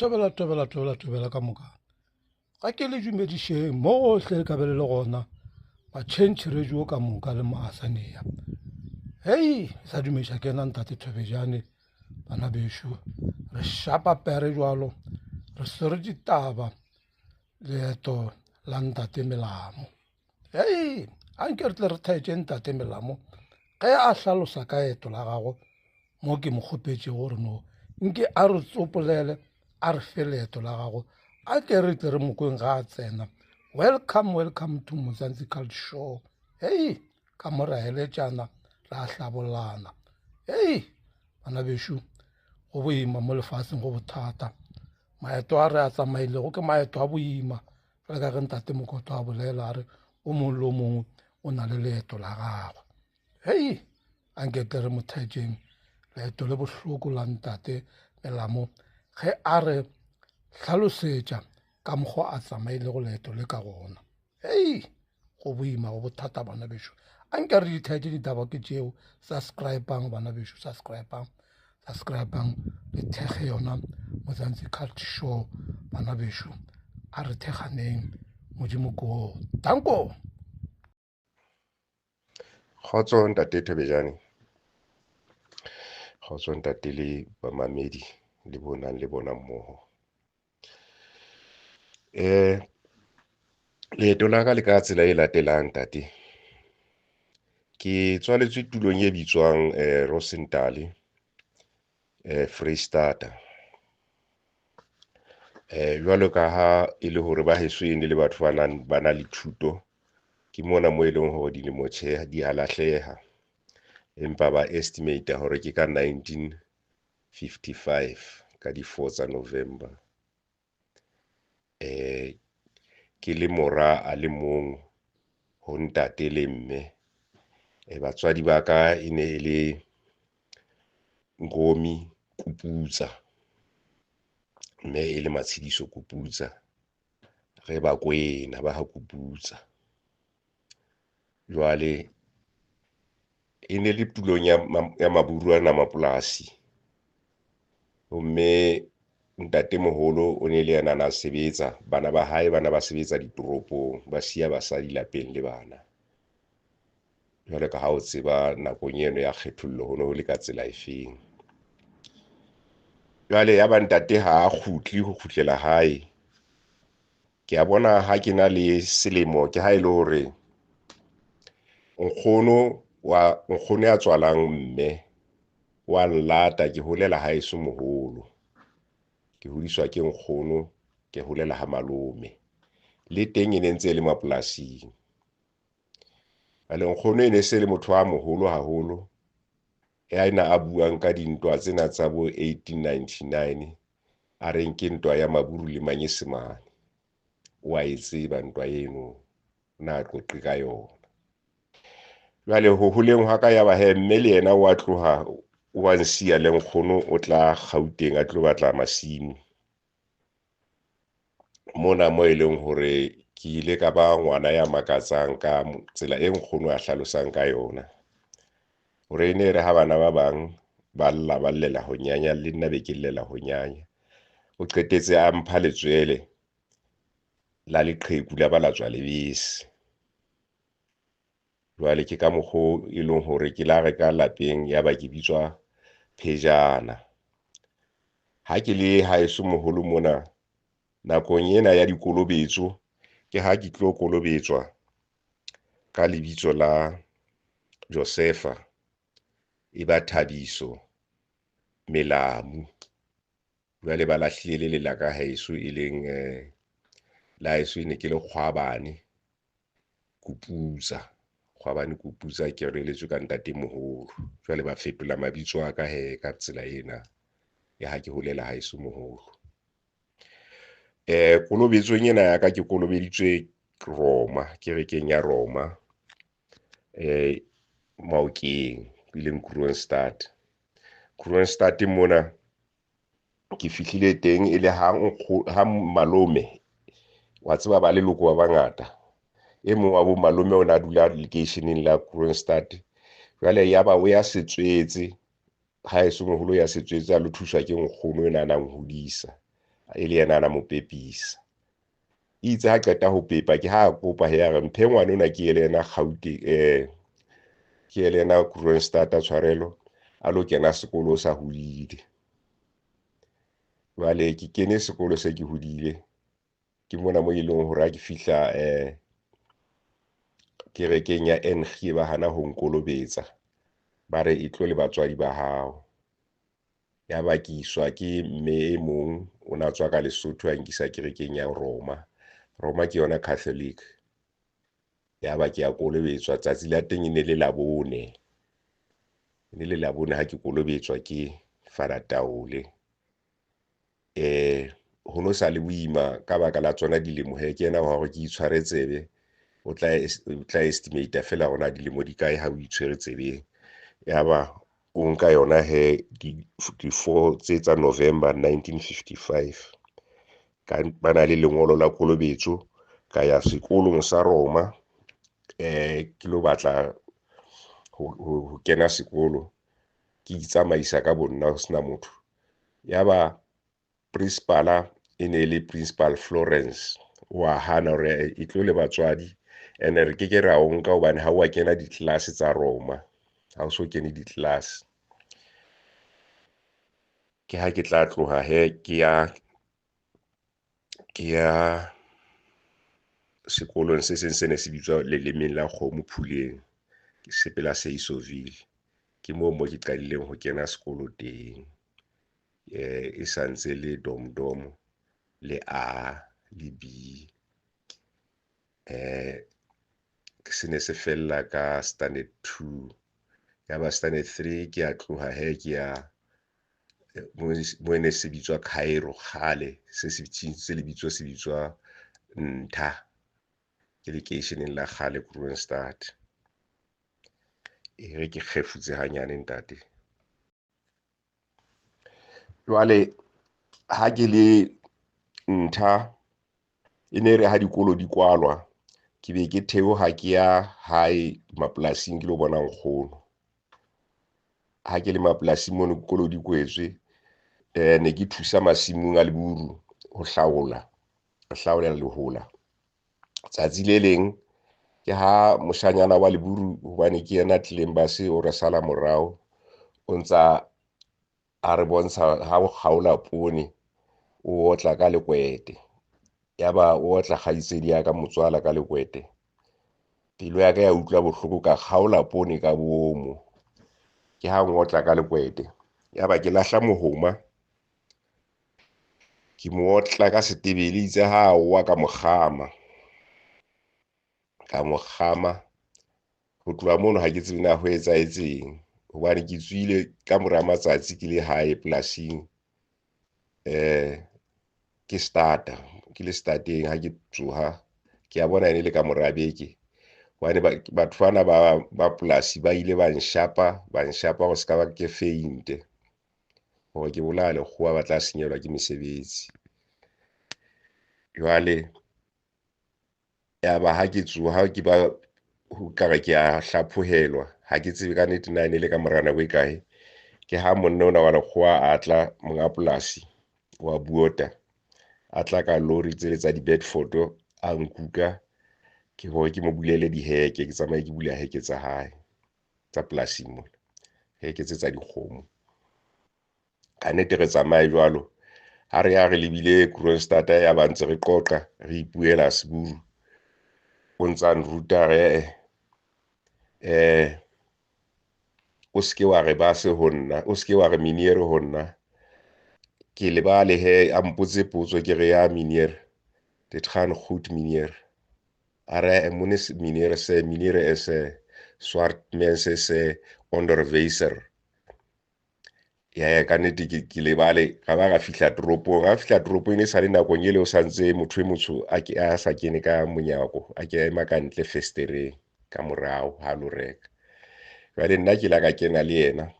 tobela ka moka ga ke le dumedišeng mo gohle le ka be le gona batšhentšhi radio ka moka le maasanea. Hei sa dumediša ke ena ntate Thobejane bana bešo re šapa pere jwalo re swere ditaba leeto la ntate Melamo. Hei a nke re tle re thaetše ntate Melamo ge a hlalosa ka eto la gago mo ke mo kgopetše gore no nke a re tsopolele a re fe leeto la gago a ke re tle re mokweng ga a tsena. Welcome to Mzansi Culture Show. Hei ka mo ra eletšana ra hlabolana. Hei bana bešo go boima mo lefatsheng go bothata, maeto a re a tsamailego ke maeto a boima fela ka ge ntate Mokoto a bolela a re o mongwe le o mongwe o na le leeto la gagwe. Hei a nketle re mothaetšeng leeto le bohloko la ntate Melamo ge a re hlalosetša ka mokgwa a tsamaile go leeto le ka gona. Hei go boima go bothata bana bešo a nke re dithaetše ditaba ke tšeo. Subscribe-ang bana bešo, subscribe-ang le thekge yona Mzansi Culture Show bana bešo a re thekganeng modimo ko tanko. Kgotso ntate Thobejane, kgotso ntate le bamamedi le bonang le bona mmoho. Leeto la ka le ka tsela e latelang ntate. Ke tswaletswe tulong e bitswang Rosenthal, Freystata. Jwalo ka ha e le hore ba heso e ne le batho ba na le thuto, ke mona mo e leng hore dilemo tjhe di a lahleha, empa ba estimate hore ke ka 1955 ka di 4 tsa November. Ke le mora a le mong ho ntate le mme. Batswadi ba ka e ne le Nkomi Kuputsa, mme e le Matshidiso Kuputsa, ge ba kwena ba ha Kuputsa. Jwale e ne le tulong ya maburu a namapolasi, mme ntate moholo o ne le yena na sebetsa, bana ba hae bana ba sebetsa ditoropong, ba siya basadi lapeng le bana. Jwale ka ha o tseba nakong eno ya kgethollo ho ne ho le ka tsela efeng. Jwale ya ba ntate ha a ho kgutlela hae, ke a bona ha ke na le selemo ke ha e le hore nkgono ya tswalang mme wa nlata ke holela haeso moholo, ke hodiswa ke nkgono ke holela ha malome, le teng e ne ntse le mapolasing. Nkgono e ne se le motho wa moholo haholo, ya ena a buang ka dintwa tsena tsa bo 1899 a reng ke ntwa ya Maburu le Manyesemane. Wa e tseba ntwa eno, na qoqe ka yona. Jwale ho holeng ha ka ya ba he mme le yena wa tloha wa nsiya le nkgono o tla Gauteng a tlo batla masimo. Mona mo e leng hore ke ile ka ba ngwana ya makatsang ka tsela e nkgono a hlalosang ka yona. Hore ene re ha bana ba bang ba lla ba llela ho nyanya, le nna be ke llela ho nyanya. O qetetse a mpha letswele la leqheku la ba la tswa lebese. Jwale ke ka mokgo e leng hore ke la re ka lapeng ya ba ke bitswa Phejana. Ha ke le haeso moholo mona nakong ena ya dikolobetso, ke ha ke tlo kolobetswa ka lebitso la Josefa, e ba Thabiso Melamo. Jwale ba lahlile le la ka haeso e leng la haeso e ne ke le Kgwabane Kuputsa. Kgwabane Kuputsa ke reeletswe ka ntate moholo. Jwale ba fetola mabitso a ka he ka tsela ena ya ha ke holela haeso moholo. Kolobetsong ena ya ka ke kolobeditswe Roma, kerekeng ya Roma, Maokeng, e leng Kroonstad. Kroonstad mona ke fihlile teng e le ha malome, wa tseba ba leloko ba bangata, e mong wa bo malome o na dula lekeisheneng la Kroonstad. Jwale ya ba o ya Setswetse, haeso moholo ya Setswetse a lo thuswa ke nkgono ena nang hodisa, e le yena ana mo pepisa. Itse ha qeta ho pepa ke ha kopa he re mphe ngwana ona ke ele yena ke ele yena Kroonstad tshwarelo a lo kena sekolo sa hodile. Jwale ke kene sekolo se ke hodile ke mona mo ileng hore ha ke fihla kerekeng ya NG ba hana ho nkolobetsa ba re e tlo le batswadi ba hao. Ya ba ke iswa ke mme e mong o na tswa ka Lesotho a nkisa kerekeng ya Roma ke yona Catholic. Ya ba ke ya kolobetswa tsatsi la teng ne le Labone. Ne le Labone ha ke kolobetswa ke Father Taule. Ho no sa le boima ka baka la tsona dilemo he ke yena wa hore ke itshware tsebe o tla estimate fela rona dilemo di kae ha o itshwere tsebeng. Ya ba o nka yona he di 4 tsa November 1955 ka bana le lengolo la kolobetso ka ya sekolong sa Roma ke lo batla ho kena sekolo ke itsamaisa ka bonna ho sena motho. Ya ba principal e ne le Principal Florence wa hana hore e tlo le batswadi ene re ke ra o nka hobane ha wa kena di-class tsa Roma ha o so kene di-class. Ke ha ke tla tloha he ke ya sekolong se seng se ne se bitswa lelemeng la Kgomo Phuleng ke sepela Saisoville. Ke mo ke qadileng ho kena sekolo teng. E santse le dom le A le B. Se ne se fella ka standard 2. Ya ba standard 3 ke a tloha he ke ya mo ne se bitswa Cairo kgale se lebitso se bitswa Ntha ke lekeisheneng la kgale Kroonstad. Re ke kgefutse hanyane ntate. Jwale ha ke le Ntha e ne re ha dikolo di kwalwa ke be ke theoha ke ya hae mapolasing ke lo bona nkgono. Ha ke le mapolasing mono dikolo di kwetswe ne ke thusa masimong a Leburu ho hlaolela lehola. Tsatsi le leng ke ha moshanyana wa Leburu hobane ke yena tlileng base o re sala morao o ntsa a re bontsha ha o kgaola poone o otla ka lekwete. Ya ba o otla kgaitsedi ya ka motswala ka lekwete. Pelo ya ka ya utlwa bohloko ka kgaola poone ka bomo ke ha ngotla ka lekwete. Ya ba ke lahla mohoma ke mo otla ka setebele itse ha wa ka mokgama ho tloha mono ha ke tsebe na ho etsahetseng hobane ke tswile ka mora matsatsi ke le hae polasing ke le starteng ha ke tsoha ke a bona ene le ka mora beke hobane batho bana ba polasi ba ile ba nshapa go ska ba ke feinte hore ke bolaya lekgowa ba tla senyelwa ke mesebetsi. Jwale ya ba ha ke tsoha ke ba ho kare ke a hlaphohelwa ha ke tsebe ka nnete na ene le ka mora nako e kae ke ha monna ona wa lekgowa a tla monga polasi wa Buota a tla ka lori tsele tsa di-Bedford a nkuka ke hore ke mo bulele diheke ke tsamaye ke bula heke tsa hae tsa polasing mona heke tsa dikgomo. Ka nnete re tsamaye jwalo ha re ya re lebile Kroonstad ya ba ntse re qoqa re ipuela Seburu o ntsa nruta o ske wa re base ho nna o ske wa re Miniere ho nna ke lebale he a mpotse potso ke re ya Miniere dit gaan goed Miniere are Miniere is swart mense se onderwyser. Ya ka nnete ke lebale ga ba ga fihla toropong e sale nakong ele o santse motho e motsho a sa kene ka monyako a ke ema ka ntle festereng ka morao ha lo reka. Jwale nna ke la ka kena le yena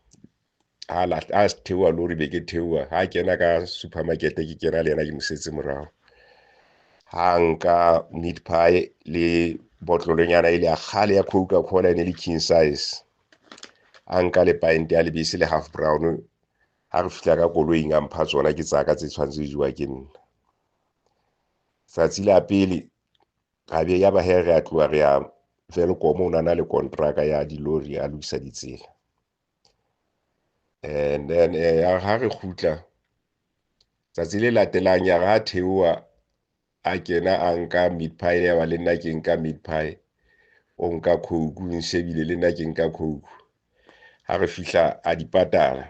a theoha lori be ke theoha ha kena ka supermarket ke kena le yena ke mosetse morao ha nka meat pie le botlolonyana ile ya kgale ya Coca-Cola ene le king size a nka le pint ya lebese le half brown ha re fihla ka koloing a mpha tsona ke tsaka tse tshwanetse jwa ke nna. Tsatsi la pele gabe ya ba he re a tloa re ya Velkom o na le kontraka ya dilori a lokisa ditsela. And then ha re khutla tsatsi le latelang ya ga theoa a kena a nka meat pie ya ba le nna ke nka meat pie o nka Coke o nshebile le nna ke nka Coke. Ha re fihla a di patala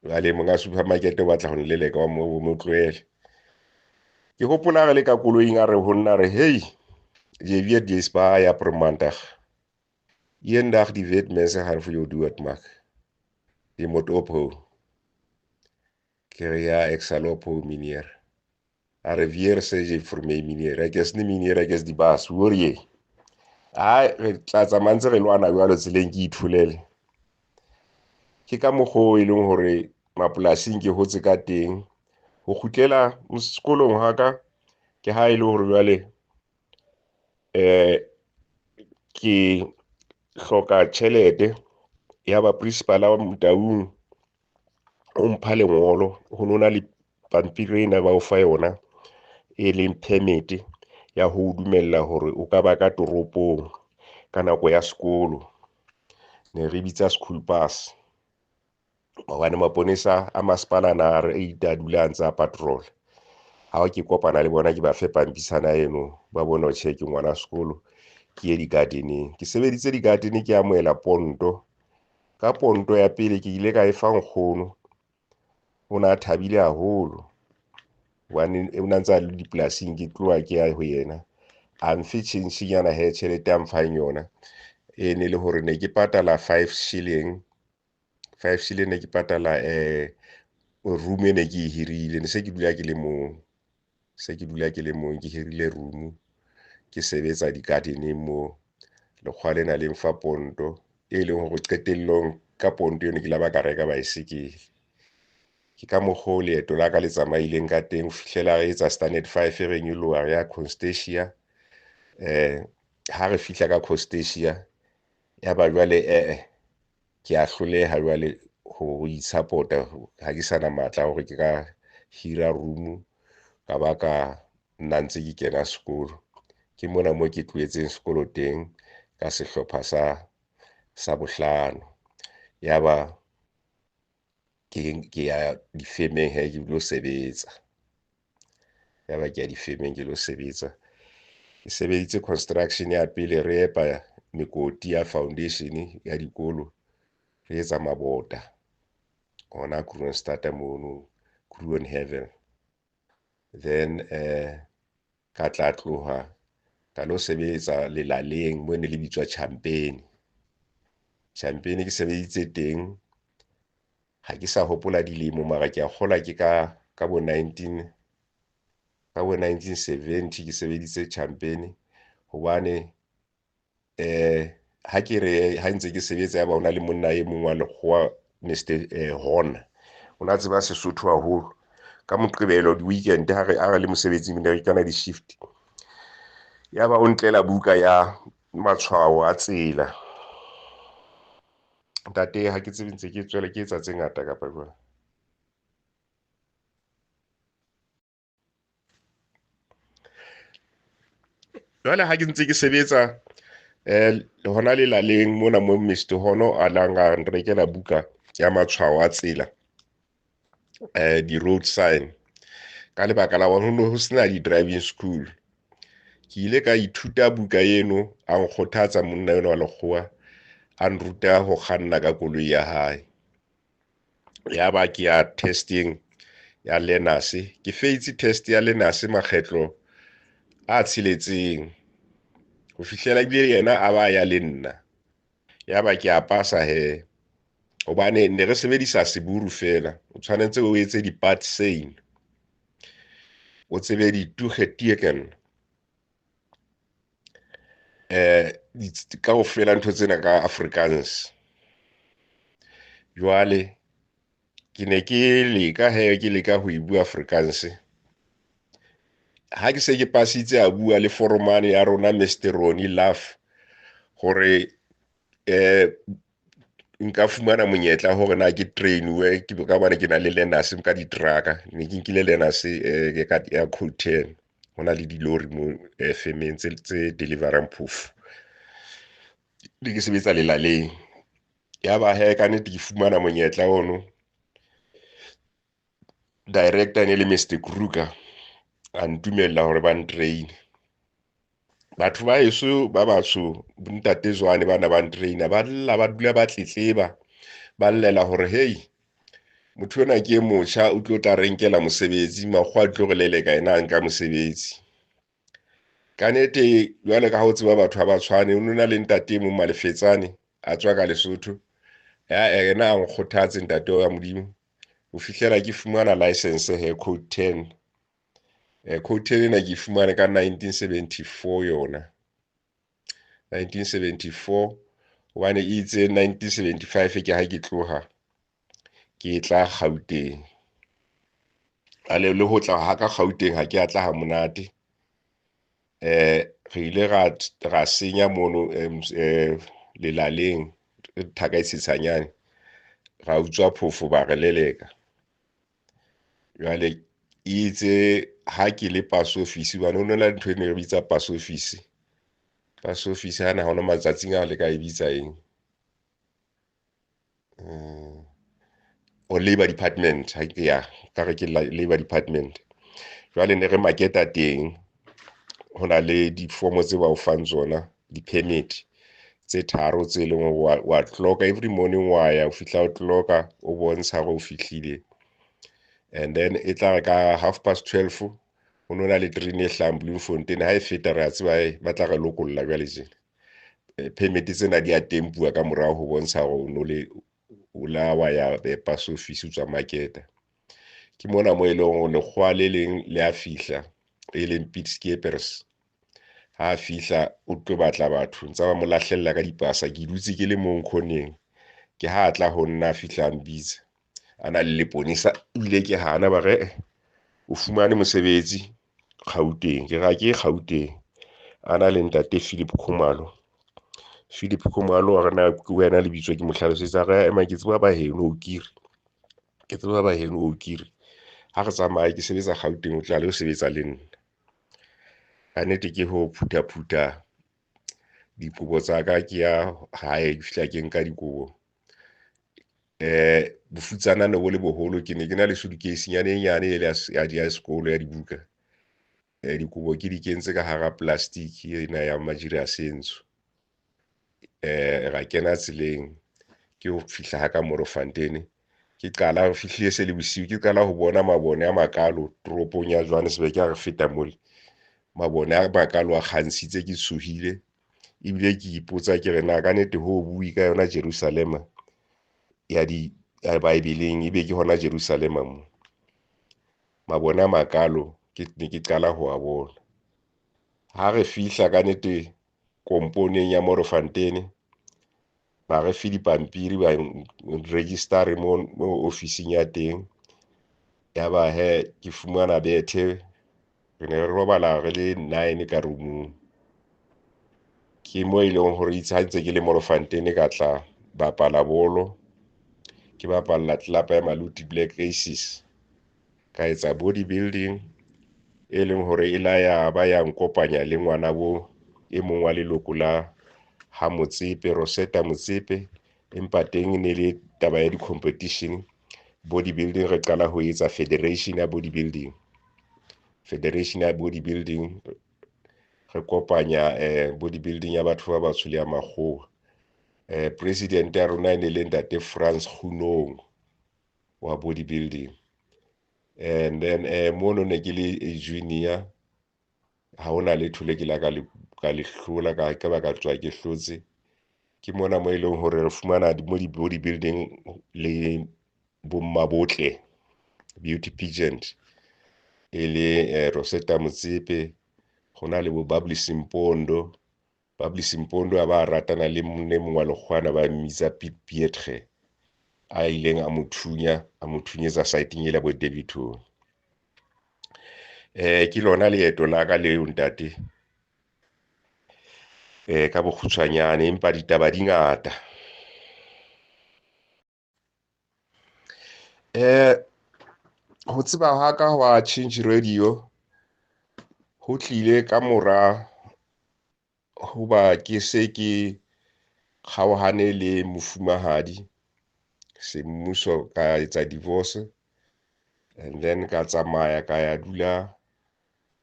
le monga supermarket o batla go nleleka wa mo tloele. Ke gopola re le ka koloing a re ho nna re hey jy weet jy's baie per maandag eendag die wetmense gaan vir jou doodmaak. Jy moet ophou. Ke re ja, ek sal ophou meneer. A re weer sê jy vir my meneer, ek is nie meneer, ek is die baas, hoor jy? Re tla tsamaya ntse re lwana jwalo tseleng ke ithulele. Ke ka mokgwa e leng hore mapolasing ke hotse ka teng. Ho kgutlela sekolong ha ka ke ha e le hore jwale ke hloka tjhelete ya ba principal wa Motaung o mpha lengolo ho nona le pampiri ena ba o fa yona e leng permit ya ho dumella hore o ka ba ka toropong ka nako ya sekolo. Ne re bitsa school pass. Hobane maponesa a masepala na re ita dula ntsa patrol. Ha ke kopana le bona ke ba fe pampisana eno ba bona ho check ngwana sekolo ke ye di-gardeneng. Ke sebeditse di-garden ke amohela ponto. Ka ponto ya pele ke ile ka e fa nkgono. O na thabile haholo. Wane o na ntsa le dipolasing ke tloa ke ya ho yena. A mfe tjhentjhinyana he tjhelete a mfang yona. E ne le hore ne ke patala 5 shilling. 5 shilling ne ke patala room ne ke hirile ne se ke dula ke le mong. Se ke dula ke le mong ke hirile room. Ke sebetsa di-gardeneng mo. Lekgwa lena le mfa ponto e leng hore qetellong ka ponto eno ke la ba ka reka baesekele. Ke ka mokgwa leeto la ka le tsamaileng ka teng fihlela re etsa standard 5 re nyoloha re ya Constantia. Ha re fihla ka Constantia ya ba jwale ke a hloleha jwale ho itsupporta ha ke sana matla hore ke ka hira room ka ba ka nna ntse ke kena sekolo. Ke mona mo ke tloetseng sekolo teng ka sehlopha sa bohlano. Ya ba ke ya difemeng he ke lo sebetsa. Ya ba ke ya difemeng ke lo sebetsa. Ke sebeditse construction ya pele re epa mekoti ya foundation ya dikolo re etsa mabota ona Kroonstad mono Kroonhaven. Then ka tla tloha ka lo sebetsa lelaleng mo ne le bitswa Champagne. Champagne ke sebeditse teng ha ke sa hopola dilemo mara ke a kgola ke ka bo 1970 ke sebeditse Champagne hobane ha ke re ha ntse ke sebetsa ya ba ona le monna e mong wa lekgowa Mr Hona o na tseba Sesotho haholo. Ka Moqebelo di-weekend ha re le mosebetsing ne re kana di-shift. Ya ba o ntlela buka ya matshwao a tsela. Ntate ha ke tsebe ntse ke tswela ke etsa tse ngata kapa jwang. Jwale ha ke ntse ke sebetsa hona le laleng mona mo Mr Hono a lang a nrekela buka ya matshwao a tsela. Di-road sign ka lebaka la hore ho sena di-driving school. Ke ile ka ithuta buka eno a nkgothatsa monna enwa wa lekgowa a nruta ho kganna ka koloi ya hae. Ya ba ke ya testing ya learners. Ke feitse test ya learners makgetlo a tsheletseng ho fihlela ebile yena a ba ya le nna. Ya ba ke a pasa he hobane ne re sebedisa seburu fela. O tshwanetse o etse di-part sein. O tsebe di-toegeteken kaofela ntho tsena ka Afrikaans. Jwale ke ne ke leka he ke leka ho bua Afrikaans. Ha ke se ke pasitse a bua le foromane ya rona Mr Ronnie Love hore nka fumana monyetla hore na ke trainwe ke ka bana ke na le learners ka di-trucker ne ke nkile learners ya Code 10 hona le dilori mo femeng tse deliverang phoofo di ke sebetsa lelaleng ya ba he ka nnete ke fumana monyetla ono director ne le Mr Kruger a ntumella hore ba ntrain batho ba eso ba batsho bontate Zwane bana ba ntraina ba lla ba dula ba tletleba ba llela hore hey motho ona ke motjha o tlo tla renkela mosebetsi makgwa a tlo re leleka ena nka mosebetsi ka nnete jwale ka ho tseba batho ba tshwane o nona le ntate mo Malefetsane a tswa ka Lesotho ya ena a nkgothatse ntate wa modimo o fihlela ke fumana license he Code 10 Code 10 ena ke fumane ka 1974 yona 1974 hobane itse 1975 ke ha ke tloha ke tla Gauteng le ho tla ha ka Gauteng ha ke atla ha monate re ile ra senya mono lelaleng thaka isitsanyane ra utswa phofo ba re leleka jwale itse ha ke le pass office ba no la ntho ene re bitsa pass office hana hona matsatsing a le ka e bitsa eng o Labour Department ha ke ya ka re ke Labour Department jwale ne re maketa teng hona le di-form tse ba o fang tsona di-permit tse tharo tse leng wa clocka every morning wa ya o fihla o clocka o bontsha go fihlile and then e tla ka 12:30 o nona le train e hlang Bloemfontein ha e feta re a tseba ba tla re lokolla jwale tjena permit tsena di a tempua ka morao ho bontsha go no le o la wa ya pass office tswa market ke mona mo e leng lekgwa le leng le a fihla e leng Pietskeepers ha fihla o tlo batla batho ntse ba mo lahlella ka dipasa ke dutse ke le mo nkhoneng ke ha tla ho nna fihla mbitsa ana le leponisa ile ke hana ba re o fumane mosebetsi Gauteng ke ga ke Gauteng ana le ntate Philip Khumalo a rena ke wena le bitswa ke mohlalosetsa ga ema ke tseba ba heno o kire ke tseba ba heno o kire ha re tsamaya ke sebetsa Gauteng o tla le o sebetsa le nna ka nnete ke ho phutha dikobo tsa ka ke ya hae ke fihla ke nka dikobo bofutsana ne bo le boholo ke ne ke na le suitcase nyane ya sekolo ya dibuka dikobo ke di kentse ka hara plastic ena ya majiri a sentsho ra kena tseleng ke ho fihla ha ka Morofontein ke qala ho fihlile se le bosiu ke qala ho bona mabone a makalo toropong ya Johannesburg ya re feta mole mabone a makalo a kgansitse ke tshohile ebile ke ipotsa ke re na ka nnete ho bui ka yona Jerusalem ya Bibeleng ebe ke hona Jerusalem mo mabone a makalo ke ne ke qala ho a bona ha re fihla ka nnete komponeng ya Morofontein ba re fi dipampiri ba register mo ofising ya teng ya ba he ke fumana bethe re ne re robala re le 9 ka roomong ke mo ile hore itshantse ke le Morofontein ka tla bapala bolo ke bapalla club ya Maluti Black Aces ka etsa bodybuilding e leng hore e la ya ba ya nkopanya le ngwana bo e mong wa leloko la ha Motsepe Rosetta Motsepe empa teng ne le taba ya di-competition bodybuilding re qala ho etsa federation ya bodybuilding re kopanya bodybuilding ya batho ba batsho le ya makgowa president ya rona ne le ntate Frans Gunong wa bodybuilding and then mono ne ke le junior ha ona le thole ke la ka le hlola ka ba ka tswa ke hlotse ke mona mo eleng hore re fumana mo di bodybuilding le bomma botle beauty pageant e le Rosetta Motsepe gona le bo Bubbly Simpondo a ba ratana le mong wa lekgwana ba mmitsa Piet Pietre a ileng a mothunyetsa siteng e la bo Daveyton ke lona leeto la ka leo ntate ka bokgutshwanyane empa ditaba di ngata Ho tseba ha ka wa Change Radio ho tlile ka mora hoba ke se ke kgaohane le mofumahadi semmuso ka etsa divorce, and then ka tsamaya ka ya dula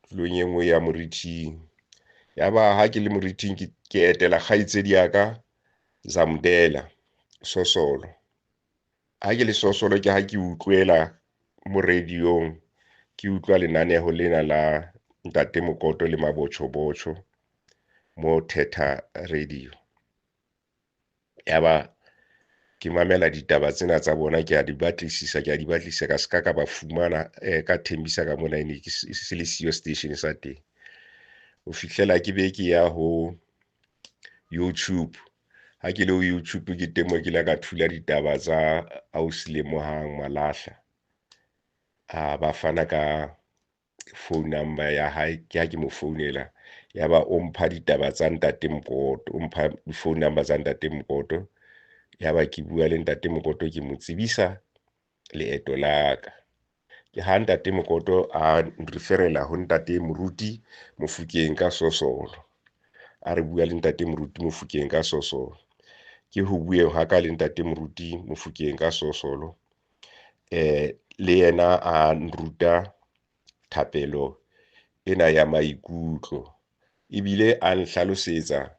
tulong e nngwe ya moriting. Yaba ha ke le moriting ke etela kgaitsedi ya ka Zamdela Sosolo. Ha ke le Sosolo ke ha ke utlwela mo radio-ong, ke utlwa lenaneho lena la Ntate Mokoto le Mabotjho-botjho mo Theta Radio. Yaba ke mamela ditaba tsena tsa bona, ke a di batlisisa ka ska ka ba fumana ka Thembisa ka mona ene ke se le siyo station sa teng. Ho fihlela ke be ke ya ho YouTube. Ha ke le ho YouTube ke teng moo ke la ka thula ditaba tsa Ausi Lemohang Malahla. Ba fana ka phone number ya hae, ke ha ke mo founela yaba o mpha ditaba tsa Ntate Mokoto, o mpha phone number tsa Ntate Mokoto. Yaba ke bua le Ntate Mokoto, ke mo tsebisa leeto la ka. Ke ha Ntate Mokoto a referela ho Ntate Moruti Mofokeng ka Sosolo. A re bua le Ntate Moruti Mofokeng ka Sosolo. Ke ho bue ha ka le Ntate Moruti Mofokeng ka Sosolo. Le yena a nruta thapelo ena ya maikutlo, ebile a nhlalosetsa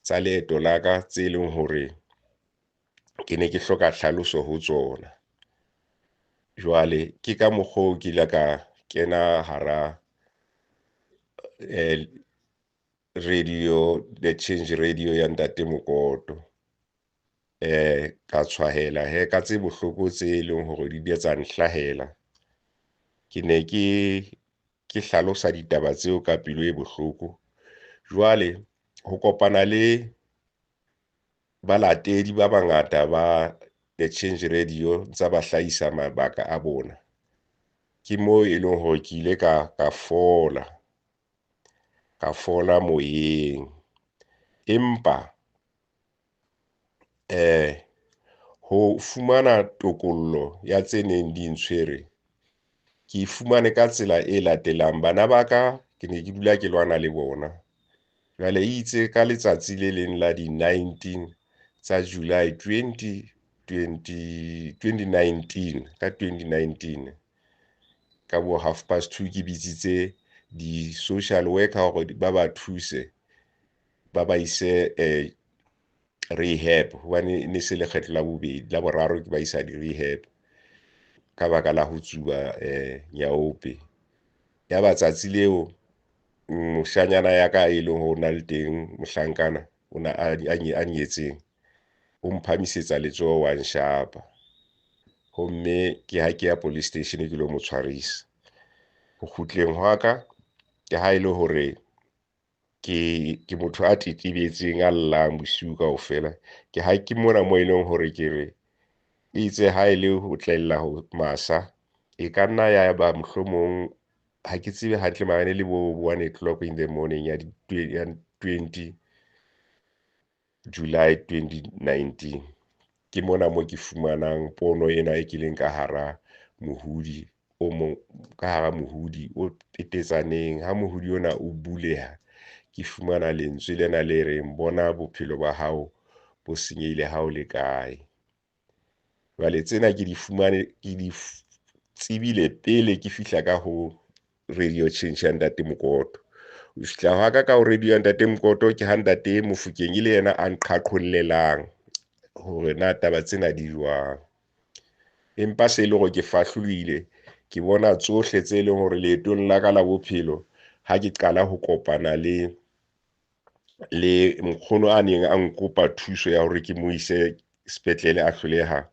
tsa leeto la ka tse leng hore ke ne ke hloka hlaloso ho tsona. Jwale ke ka mokgwa o ke la ka kena hara radio, the Change Radio ya Ntate Mokoto. Ka tshwahela ka tse bohloko tse leng hore di tsa nhlahela. Ke ne ke hlalosa ditaba tseo ka pelo e bohloko. Jwale ho kopana le balatedi ba bangata ba The Change Radio tsa ba hlahisa mabaka a bona, ke moo e leng hore ke ile ka fola moyeng. Empa ho fumana tokollo ya tse neng di ntshwere, ke fumane ka tsela e latelang. Bana ba ka ke ne ke dula ke lwana le bona. Jwale itse ka letsatsi le leng la di-19 tsa July 2019, ka 2019 ka bo 2:30 ke bitsitse di-social worker hore ba ba thuse, ba ba ise rehab, hobane ne se lekgetlo la bobedi. La boraro ke ba isa di-rehab ka baka la ho tsuba nyaope. Yaba tsatsi leo moshanyana ya ka e leng ho na le teng, mohlankana ona a nyetseng, o mphamisetsa letsoho wa nshapa. Homme ke ha ke ya police station ke lo mo tshwarisa. Ho kgutleng hwa ka, ke ha e le hore ke motho a tetebetseng, a llang bosiu kaofela. Ke ha ke mona moo e leng hore ke re itse ha e le ho tlella ho masa, e ka nna ya ba mohlomong, ha ke tsebe hantle mara le bo 1:00 in the morning ya 20 July 2019. Ke mona moo ke fumanang pono ena e kileng ka hara mohudi o petetsaneng. Ha mohudi ona o buleha, ke fumana lentswe lena le reng bona bophelo ba hao bo senyehile ha o le kae. Jwale tsena ke di tsebile pele ke fihla ka ho Radio Change ya Ntate Mokoto. Ho fihla hwa ka ho radio ya Ntate Mokoto, ke ha Ntate Mofokeng le yena a nqhaqhollelang hore na taba tsena di jwang. Empa se le hore ke fahlohile, ke bona tsohle tse leng hore leetong la ka la bophelo, ha ke qala ho kopana le nkgono a neng a nkopa thuso ya hore ke mo ise sepetlele a hloleha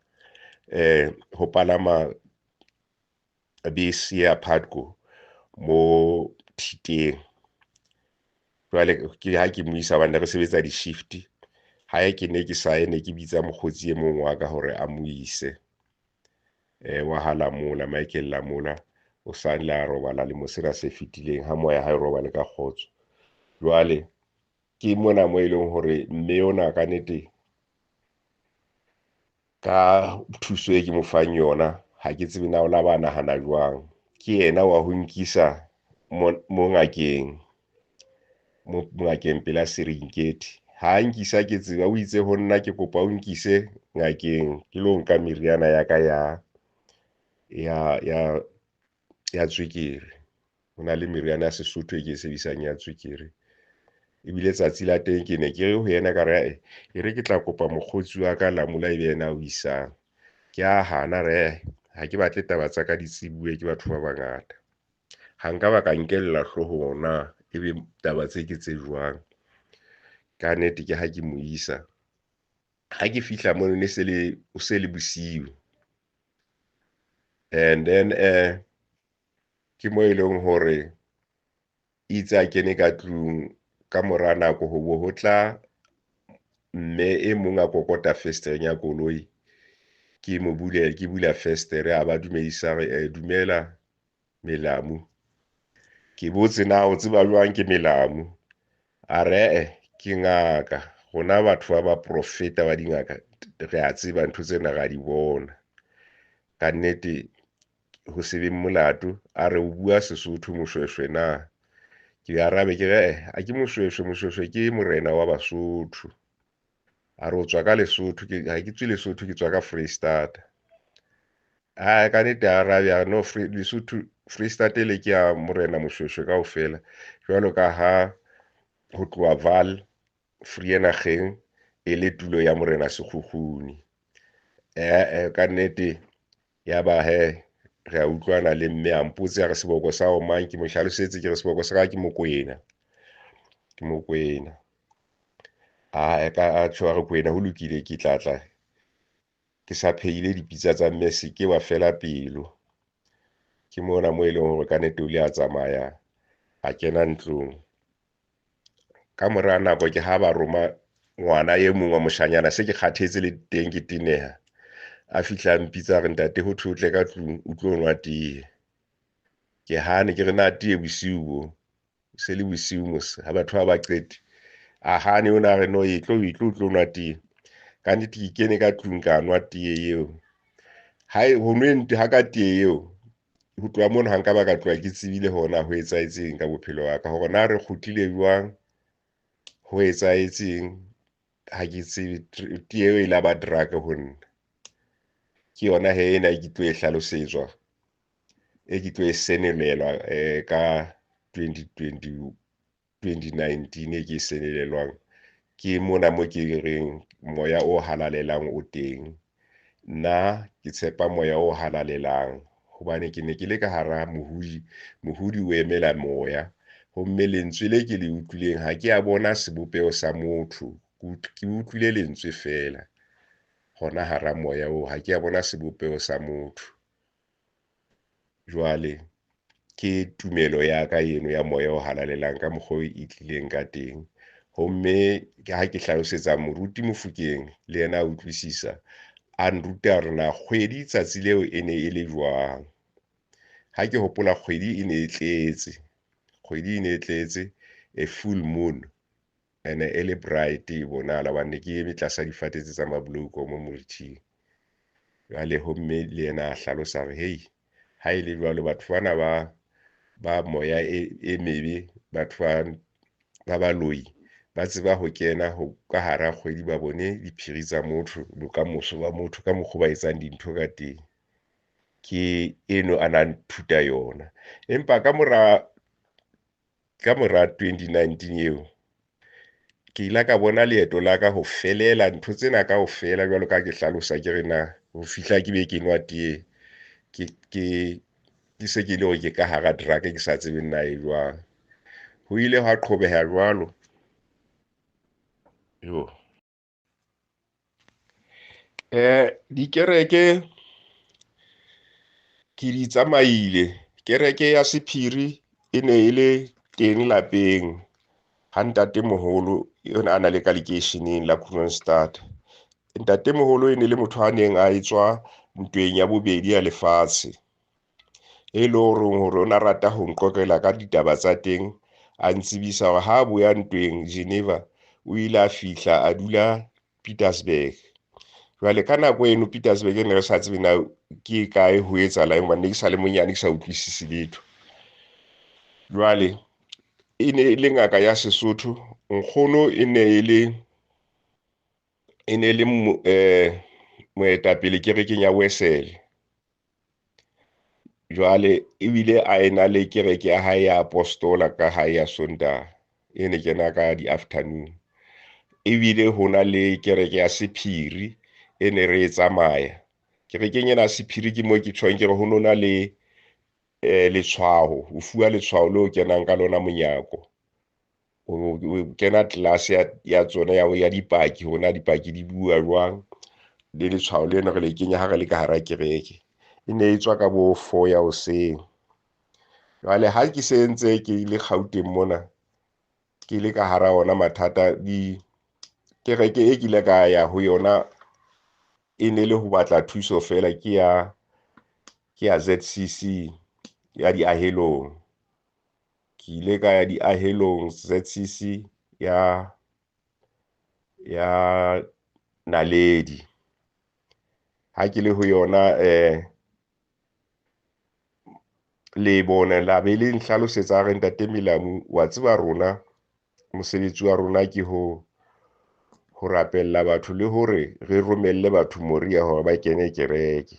ho palama bese ya Patco mo Thiteng. Jwale ke ha ke mo isa, bana re sebetsa di-shift, ha ke ne ke sa ene ke bitsa mokgotsi e mong wa ka hore a mo ise wa ha Lamola, Michael Lamola, o sa la robala le mosera se fetileng, ha moya ha e robale ka kgotso. Jwale ke mona mo e leng hore mme ona ka nnete, ka thuso e ke mo fang yona, ha ke tsebe na o la ba nahana jwang. Ke yena wa ho nkisa mo ngakeng pela Serinketi. Ha nkisa ke tseba o itse ho nna ke kopa o nkise ngakeng ke lo nka meriana ya ka ya tswekere. Hona le meriana ya Sesotho e ke e sebedisang ya tswekere. Ebile tsatsi la teng ke ne ke re ho yena ka re e re ke tla kopa mokgotsi wa ka Lamula ebe yena o isang. Ke a hana re ha ke batle taba tsa ka di tsibuwe ke batho ba bangata. Ha nka ba ka nkella hloohong na ebe taba tse ke tse jwang. Ka nnete ke ha ke mo isa, ha ke fihla moo ne se le bosiu, and then ke mo e leng hore itse a kene ka tlung. Ka mora nako ho tla mme e mong a kokota fesetereng ya koloi. Ke bula festere a ba dumedisa re dumela Melamu. Ke botse na o tseba jwang ke Melamu? A re ke ngaka, rona batho ba ba profeta ba dingaka re a tseba ntho tsena ra di bona. Ka nnete ho se be molato. A re o bua Sesotho Moshweshwe na? Ke arabe ke re a ke Moshweshwe ke morena wa Basotho. A re o tswa ka Lesotho? Ha ke tswe Lesotho, ke tswa ka Freistata. Ka nnete arabe a no Lesotho Freistata le ke ya morena Moshweshwe kaofela, jwalo ka ha ho tloha Vaal Vereeniging e le tulo ya morena Sekgukguni. Ka nnete ya ba he re a utlwana le mme a mpotse a re seboko sa o mang, ke mo hlalosetse ke re seboko sa ka ke Mokwena. Ka tshware Kwena ho lokile, ke tlatla ke sa phehile dipitsa tsa mme se ke wa fela pelo. Ke mona mo e leng hore ka nnete o le a tsamaya a kena ntlong. Ka mora nako ke ha ba roma ngwana e mong wa moshanyana, se ke kgathetse le teng ke teneha. A fihla mpitsa re ntate ho thotle ka tlung o tlo nwa tee. Ke hane ke re na tee bosiu bo se le bosiu mose ha batho ba qete. A hane o na re no e tlo nwa tee. Ka nnete ke kene ka tlung ka nwa tee eo. Ho nweng ha ka tee eo, ho tloha mona ha nka ba ka tloha ke tsebile hona ho etsahetseng ka bophelo wa ka, hore na re kgutlile jwang, ho etsahetseng ha ke tsebe. Tee eo e la ba drug ho nna. Ke yona he ena ke tlo e hlalosetswa e ke tlo e senelelwa ka 2019 e ke senelelwang ke mona mo ke reng moya o halalelang o teng. Nna ke tshepa moya o halalelang hobane ke ne ke le ka hara mohudi o emela moya. Homme lentswe le ke le utlwileng ha ke a bona sebopeo sa motho, ke utlwile lentswe fela hona hara moya oo, ha ke a bona sebopeo sa motho. Jwale ke tumelo ya ka eno ya moya o halalelang ka mokgwa o e tlileng ka teng. Homme ke ha ke hlalosetsa moruti Mofokeng le yena a utlwisisa, a nruta hore na kgwedi tsatsi leo e ne e le jwang. Ha ke hopola kgwedi e ne e tletse, a full moon, ene e le bright e bonahala hobane ke eme tlasa difate tsa mabloko mo morithing. Jwale homme le yena a hlalosa hore hei, ha e le jwalo batho bana ba moya e mebe, batho ba baloyi ba tseba ho kena ka hara kgwedi, ba bone diphiri tsa motho, bokamoso ba motho ka mokgwa ba etsang dintho ka teng. Ke eno a na nthuta yona. Empa ka mora 2019 eo, ke ila ka bona leeto la ka ho felela ntho tsena kaofela jwalo ka ke hlalosa ke re na ho fihla ke be ke nwa tee, ke se ke le hore ke ka hara drug ke sa tsebeng na e jwang. Ho ile hwa qhobeha jwalo dikereke ke di tsamaile. Kereke ya Sephiri e ne e le teng lapeng ha ntatemoholo yona a na le ka lekeisheneng la Kroonstad. Ntatemoholo e ne le motho a neng a etswa ntweng ya bobedi ya lefatshe, e leng hore o na rata ho nqoqela ka ditaba tsa teng, a ntsibisa hore ha boya ntweng Geneva o ile a fihla a dula Pietersburg. jwale ka nako eno Pietersburg ne re sa tsebe na ke kae ho etsahala eng, ne ke sa le monyane ke sa utlwisisi letho. Jwale e ne e le ngaka ya Sesotho, nkgono e ne le moetapele kerekeng ya Wesele. Jwale ebile a ena le kereke ya hae ya Apostola ka hae ya Sontaha e ne kena ka di-afternoon. Ebile hona le kereke ya Sephiri e ne re e tsamaya. Kerekeng ena ya Sephiri ke mo ke tshwang ke re ho nona le letshwao, o fuwa letshwao leo kenang ka lona monyako, o kena tlase ya tsona ya dipaki, hona dipaki di bua jwang le letshwao lena re le kenya ha re le ka hara kereke. E ne e tswa ka bo 4 ya hoseng. Jwale ha ke se ntse ke ile Gauteng mona, ke ile ka hara ona mathata, kereke e kile ka ya ho yona e ne le ho batla thuso fela ke ya ZCC ya diahelong. Ke ile ka ya diahelong ZCC ya Naledi. Ha ke le ho yona le bona la be le nhlalosetsa re ntate Melamu, wa tseba rona mosebetsi wa rona ke ho rapella batho le hore re romelle batho moria hore ba kene kereke.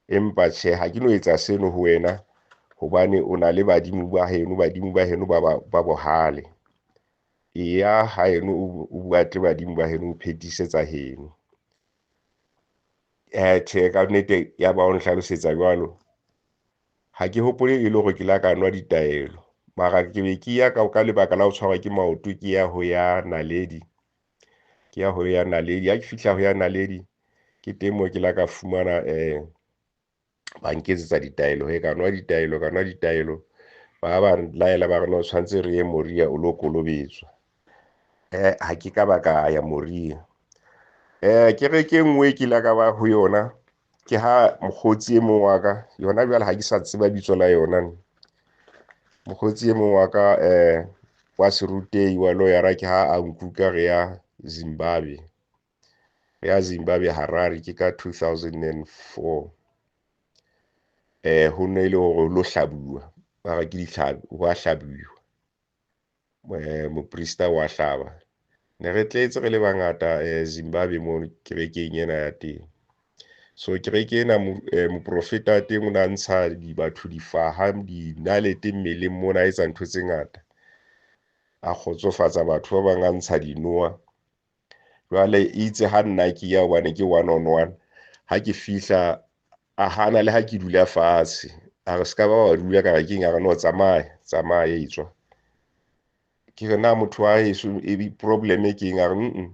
Empa tjhe, ha ke no etsa seno ho wena hobane o na le badimo ba heno ba bohale. Eya ha eno o batle badimo ba heno o phetisetsa heno. Tjhe, ka nnete ya ba o nhlalosetsa jwalo, ha ke hopole e le hore ke la ka nwa ditaelo, mara ke be ke ya ka lebaka la ho tshwarwa ke maoto, ke ya ho ya Naledi. Ha ke fihla ho ya Naledi, ke teng moo ke la ka fumana ba nketsetsa ditaelo ka nwa ditaelo, ba laela ba re no tshwantse re ye moria o lo kolobetswa. Ha ke ka ba ka ya moria. Kereke e nngwe ke la ka ba ho yona ke ha mokgotsi e mong wa ka, yona jwale ha ke sa tseba bitso la yona, mokgotsi e mong wa ka wa serutehi wa lawyer, ke ha a nkuka re ya Zimbabwe, Harare, ke ka 2004. Ho ne le hore lo hlabuwa, mara ke dihlabi ho a hlabiwa, moprista wa hlaba. Ne re tletse re le bangata Zimbabwe mo kerekeng ena ya teng. So kereke ena moprofeta wa teng o na ntsha batho difaha, dinalete mmeleng mona, a etsa ntho tse ngata, a kgotsofatsa batho ba bang, a ntsha dinoa. Jwale itse ha nna ke ya hobane ke 1-on-1, ha ke fihla a hana le ha ke dula fatshe, a re ska ba wa dula ka rekeng, a re no tsamaya etswa. Ke re na motho wa heso problem ke eng? A re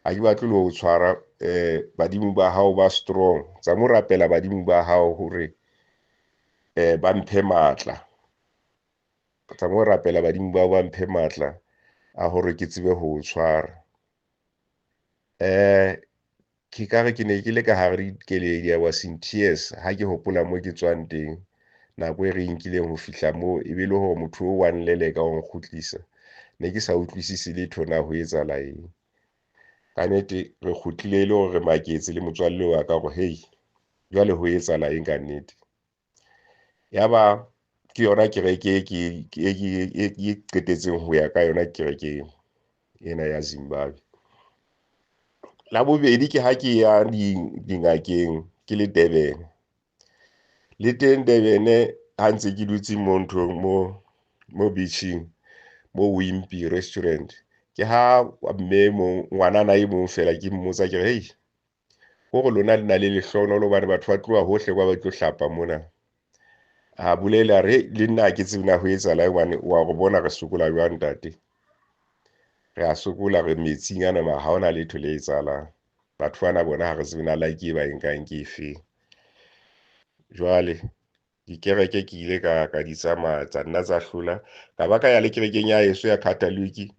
ha ke batle le ho tshwara badimo ba hao ba strong, tsa mo rapela badimo ba hao hore ba mphe matla, tsa mo rapela badimo ba hao ba mphe matla a hore ke tsebe ho tshwara. Ke ka re ke ne ke le ka hare dikeledi, I was in tears ha ke hopola mo ke tswang teng, nako e re nkileng ho fihla moo, e be le hore motho o wa nleleka ho nkgutlisa. Ne ke sa utlwisisi letho na ho etsahala eng. Ka nnete re kgutlile le hore re maketse le motswalle wa ka hore jwale ho etsahala eng ka nnete. Yaba ke yona kereke e qetetseng ho ya ka yona, kereke ena ya Zimbabwe. La bobedi ke ha ke ya dingakeng ke le Durban. Le teng Durban ha ntse ke dutse mo nthong mo beach-eng mo Wimpy restaurant, ke ha ngwanana e mong fela ke mmotsa ke re hore lona le na le lehlohonolo hobane batho ba tloha hohle kwa ba tlo hlapa mona. A bolela re le nna ke tsebe na ho etsahala hobane wa go bona re sokola jwang ntate, re a sokola re metsing ana, ma ha hona letho le etsahalang. Batho bana bona ha re tsebe na like e ba e nkang ke efeng. Jwale dikereke ke ile ka di tsamaya, tsa nna tsa hlola, ka ba ka ya le kerekeng ya heso ya Catholic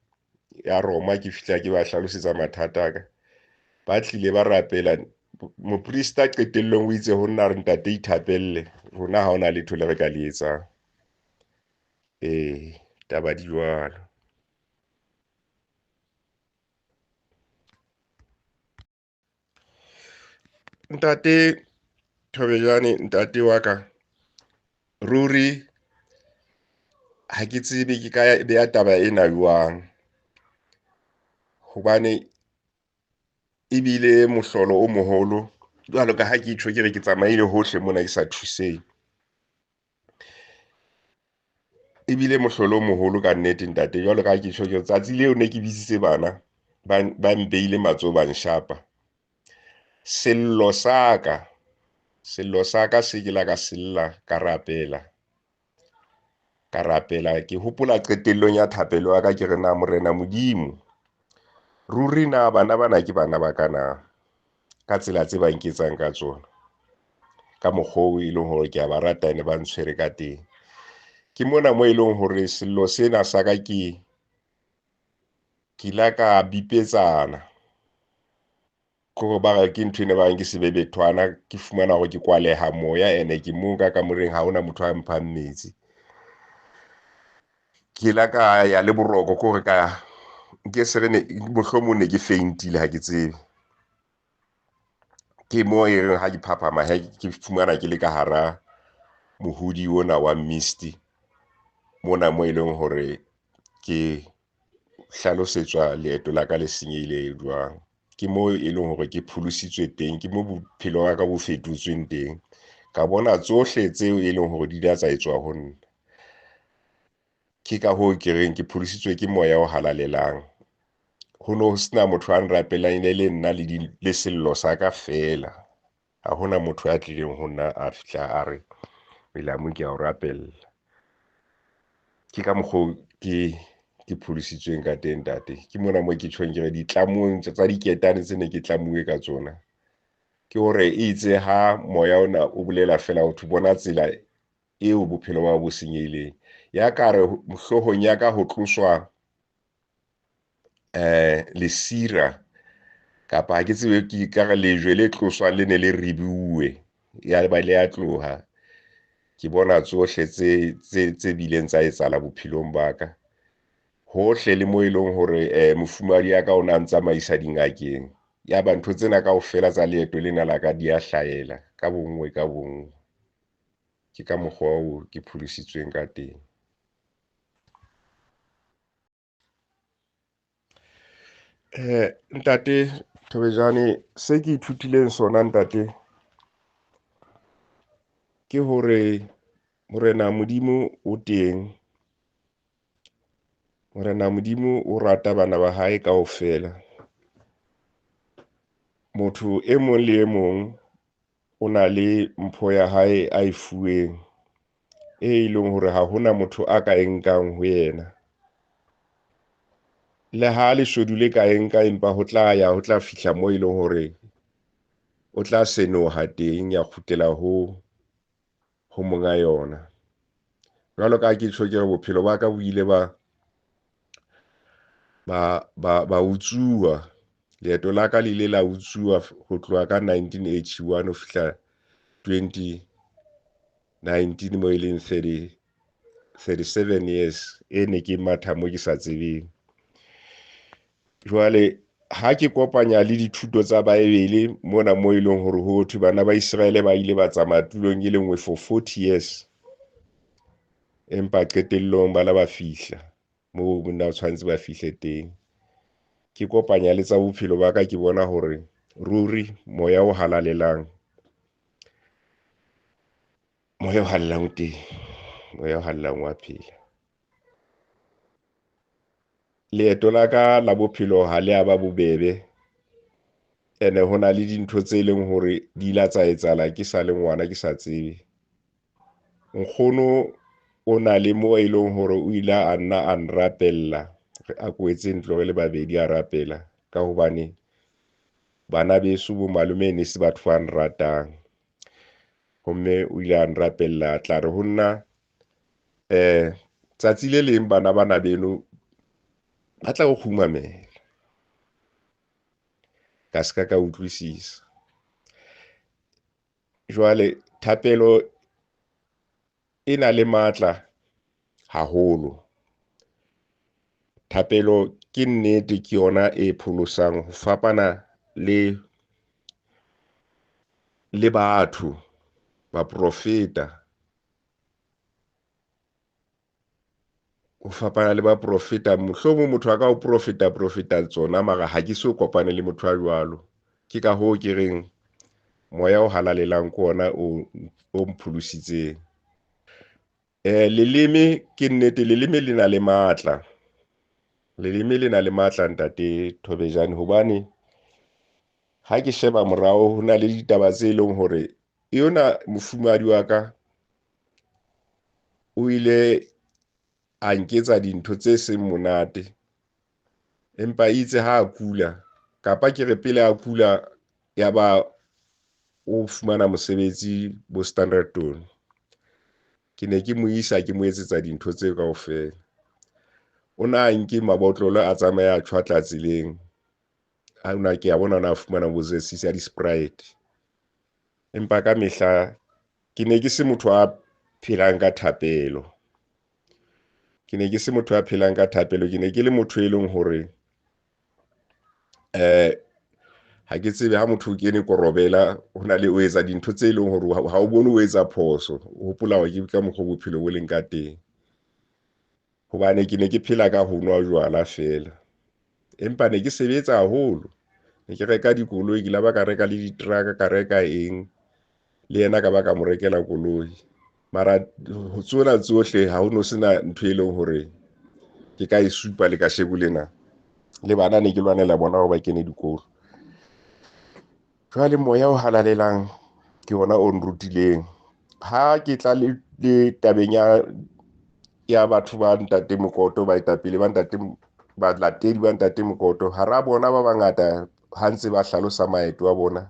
ya Roma. Ke fihla ke ba hlalosetsa mathata aka, ba tlile ba rapela. Moprista qetellong o itse ho nna re ntate ithapelle, rona ha hona letho le re ka le etsang. Taba di jwalo. Ntate Thobejane, ntate wa ka, ruri ha ke tsebe ke ka beha taba ena jwang, hobane ebile mohlolo o moholo jwalo ka ha ke tjho ke re ke tsamaile hohle mona ke sa thusehe. Ebile mohlolo o moholo ka nnete ntate, jwalo ka ha ke tjho ke tsatsi leo ne ke bitsitse bana ba mbeile matsoho ba nshapa. Sello sa ka se ke la ka sella ka rapela ke hopola qetellong ya thapelo ya ka ke re na Morena Modimo, ruri na bana bana ke bana ba ka na, ka tsela tse ba nketsang ka tsona, ka mokgwa o e leng hore ke a ba rata ene ba ntshwere ka teng. Ke mona mo e leng hore sello sena sa ka ke la ka bipetsana ko ba re ke ntho ene ba reng ke sebebethwana, ke fumana hore ke kwaleha moya ene ke mo ka kamoreng ha hona motho a mphang metsi. Ke la ka ya le boroko ko re ka nke se re ne mohlomong ne ke faintile ha ke tsebe. Ke mo e reng ha ke phaphama he ke fumana ke le ka hara mohudi ona wa mist, mona mo e leng hore ke hlalosetswa leeto la ka le senyehile jwang. Ke mo e leng hore ke pholositswe teng, ke mo bophelo ba ka bo fetotsweng teng, ka bona tsohle tseo e leng hore di ile tsa etswa ho nna. Ke ka hoo ke reng ke pholositswe ke moya o halalelang. Ho no sena motho a nrapelang, e le nna le sello sa ka fela. Ha hona motho a tlileng ho nna a fihla a re Melamu ke a o rapella. Ke ka mokgwa o ke pholositsweng ka teng ntate. Ke mona mo ke tjhong ke re ditlamong tsa diketane tse ne ke tlamuwe ka tsona, ke hore itse ha moya ona o bolela fela ho bona tsela eo bophelo ba bo senyehileng, ya ka re hloohong ya ka ho tloswa lesira, kapa ha ke tsebe ke ka re lejwe le tloswang le ne le ribuwe ya ba le ya tloha. Ke bona tsohle tse bileng tsa etsahala bophelong ba ka, hohle le mo e leng hore mofumahadi ya ka o na ntsamaisa dingakeng, ya ba ntho tsena kaofela tsa leeto lena la ka di a hlahela ka bonngwe ka bonngwe. Ke ka mokgwa oo ke pholositsweng ka teng. Ntate Thobejane, se ke ithutileng sona ntate, ke hore Morena Modimo o teng. Morena Modimo o rata bana ba hae kaofela. Motho e mong le e mong o na le mpho ya hae a e fuweng, e leng hore ha hona motho a ka e nkang ho yena. Le ha leshodu le ka e nka, empa ho tla fihla mo e leng hore o tla senoha teng, ya kgutlela ho monga yona. Jwalo ka ha ke tjho ke re bophelo ba ka bo ile ba utsuwa. Leeto la ka le ile la utsuwa ho tloha ka 1981 ho fihla 2019 mo e leng 37 years e ne ke matha mo ke sa tsebeng. Jwale ha ke kopanya le dithuto tsa Baebele mona mo e leng hore ho thwe bana ba Israel ba ile ba tsamaya tulong e le nngwe for 40 years, empa qetellong ba la ba fihla moo bona tshwanetse ba fihle teng. Ke kopanya le tsa bophelo ba ka, ke bona hore ruri moya o halalelang o teng, moya o halalelang wa phela. Leeto la ka la bophelo ha le a ba bobebe, ene ho na le dintho tse leng hore di ile tsa etsahala ke sa le ngwana ke sa tsebe. Nkgono o na le mo e leng hore o ile a nna a nrapella, a kwetse ntlo re le babedi a rapela, ka hobane bana beso bo malome ne se batho ba nratang. Homme o ile a nrapella, a tla re ho nna tsatsi le leng bana beno ba tla go khumamela. Ka ska ka utlwisisa. Jwale thapelo e na le matla haholo. Thapelo ke nnete, ke yona e pholosang ho fapana le le batho ba profeta o fapana le ba profeta. Mohlomong motho a ka o profeta tsona, mara ha ke so kopane le motho a jwalo. Ke ka hoo ke reng moya o halalelang ke ona o mpholositseng. Leleme ke nnete, leleme le na le matla. Leleme le na le matla ntate Thobejane, hobane ha ke sheba morao ho na le ditaba tse leng hore yona mofumahadi wa ka o ile a nketsa dintho tse seng monate, empa itse ha a kula, kapa ke re pele a kula ya ba o fumana mosebetsi bo Standerton, ke ne ke mo isa ke mo etsetsa dintho tseo kaofela. O na nke mabotlolo a tsamaya a tshwatla tseleng, ha ona ke a bona na fumana bo zesisi ya di-Sprite. Empa ka mehla ke ne ke se motho a phelang ka thapelo, ke ne ke se motho a phelang ka thapelo, ke ne ke le motho e leng hore ha ke tsebe ha motho o kene korobela ho na le o etsa dintho tse leng hore ha o bone o etsa phoso, o hopolawa ke ka mokgwa bophelo bo leng ka teng, hobane ke ne ke phela ka ho nwa jwala fela. Empa ne ke sebetsa haholo, ne ke reka dikoloi, ke la ba ka reka le diteraka, ka reka eng, le yena ka ba ka mo rekela koloi. Mara ho tsona tsohle ha ho no sena ntho e leng hore ke ka e supa le kasheko lena, le bana ne ke lwanela bona ho ba kene dikolo. Jwale moya o halalelang ke ona o nrutileng. Ha ke tla le tabeng ya batho ba ntate Mokoto, baetapele ba ntate, balatedi ba ntate Mokoto, hara bona ba bangata ha ntse ba hlalosa maeto a bona,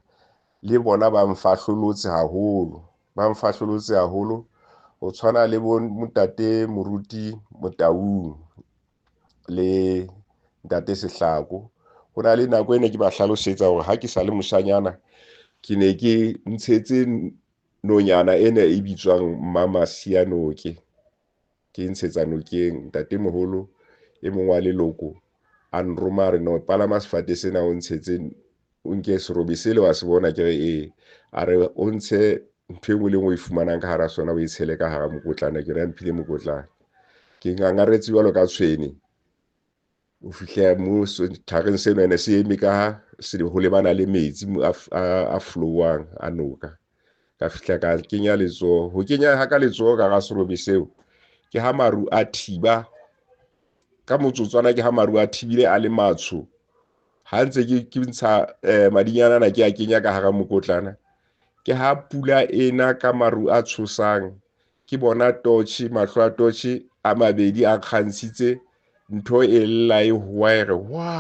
le bona ba mfahlolotse haholo, ba mfahlolotse haholo. Ho tshwana le bo ntate Moruti Motaung le ntate Sehlako. Ho na le nako e ne ke ba hlalosetsa hore ha ke sa le moshanyana ke ne ke ntshetse nonyana ena e bitswang Mama Siyanoke, ke ntshetsa nokeng. Ntatemoholo e mong wa leloko a nroma re no palama sefate sena, o ntshetse, o nke serobe sele wa se bona, ke re a re o ntshe ntho e nngwe le nngwe o e fumanang ka hara sona, o e tshele ka hara mokotlana. Ke re a mphile mokotlana, ke ngangaretse jwalo ka tshwene o fihlela mo thareng seno, ene se eme ka ha ho lebana le metsi a flowang a noka. Ka fihla ka kenya letsoho, ho kenya ha ka letsoho ka ga serobe seo, ke ha maru a thiba ka motsotswana, ke ha maru a thibile a le matsho. Ha ntse ke ntsha madinyana ana ke a kenya ka hara mokotlana, ke ha pula ena ka maru a tshosang, ke bona torch, mahlo a torch a mabedi a kgantshitse ntho e lla e hwa, e re hwa.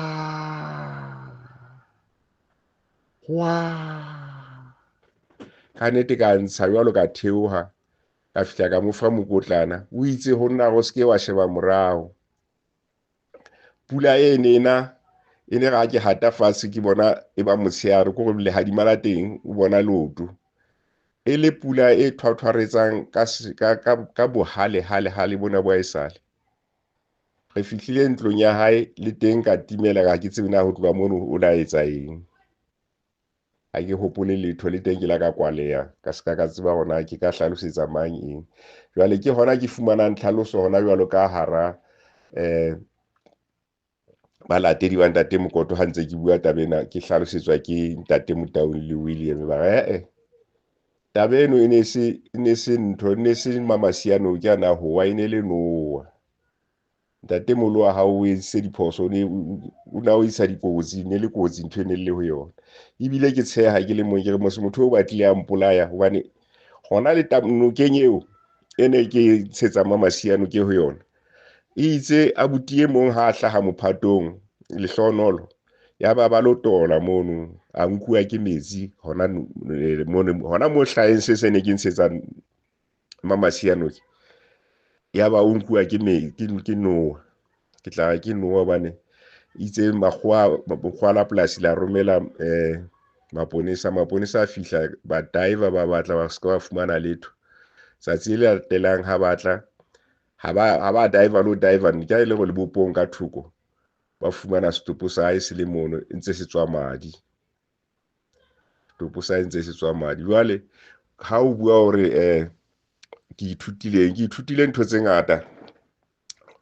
Ka nnete ka ntsha jwalo, ka theoha, ka fihla ka mo fa mokotlana. O itse ho nna go se ke wa sheba morao. Pula e nena e ne ga ke hata fatshe, ke bona e ba motshehare, ko gore lehadima la teng o bona leoto, e le pula e thwathwaretsang ka bohale bona bo haesale. Re fihlile ntlong ya hae, le teng ka timela, ga ke tsebe na ho tloha mono o la etsa eng. Ha ke hopole letho, le teng ke la ka kwaleya, ka ska ka tseba hona ke ka hlalosetsa mang eng. Jwale ke hona ke fumanang tlhaloso hona jwalo ka hara balatedi ba ntate Mokoto, ha ntse ke bua tabena, ke hlalosetswa ke ntate Motaung le William, ba taba eno e ne se ntho, ne se Mama Siyanoke ana howa, e ne le nowa. Ntate moholo wa hao o etse diphoso, o na o isa dikotsi, ne le kotsi ntho e ne le ho yona. Ebile ke tsheha ke le mong, ke re motho o batlile a mpolaya, hobane hona le nokeng eo e ne ke tshetsa Mama Siyanoke ho yona, e itse abuti e mong ha a hlaha mophatong lehlohonolo, ya ba lo tola mono, a nkuwa ke metsi hona mo hlaheng se ne ke ntshetsa Mama Siyanoke, ya ba o nkuwa ke nowa. Ke tla ke nowa hobane itse mokgwa la polasi la romela maponesa a fihla, ba diver ba batla ba ska ba fumana letho. Tsatsi le latelang ha batla, ha ba diver lo diver, ka ile go le bopong ka thoko, ba fumana setopo sa hae se le mono ntse se tswa madi. setopo sa ntse se tswa madi. Jwale ha o bua hore ke ithutile ntho tse ngata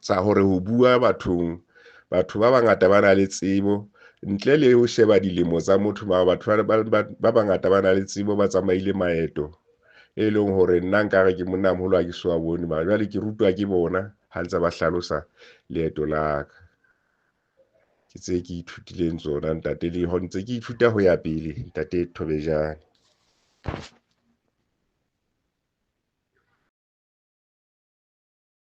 tsa hore ho bua batho ba bangata ba na le tsebo ntle le ho sheba dilemo tsa motho, batho ba bangata ba na le tsebo, ba tsamaile maeto e leng hore nna nkare ke monna moholo ha ke so a bone, mara jwale ke rutwa ke bona ha ntse ba hlalosa leeto la ka. Ke tse ke ithutileng tsona ntate, le ho ntse ke ithuta ho ya pele ntate Thobejane.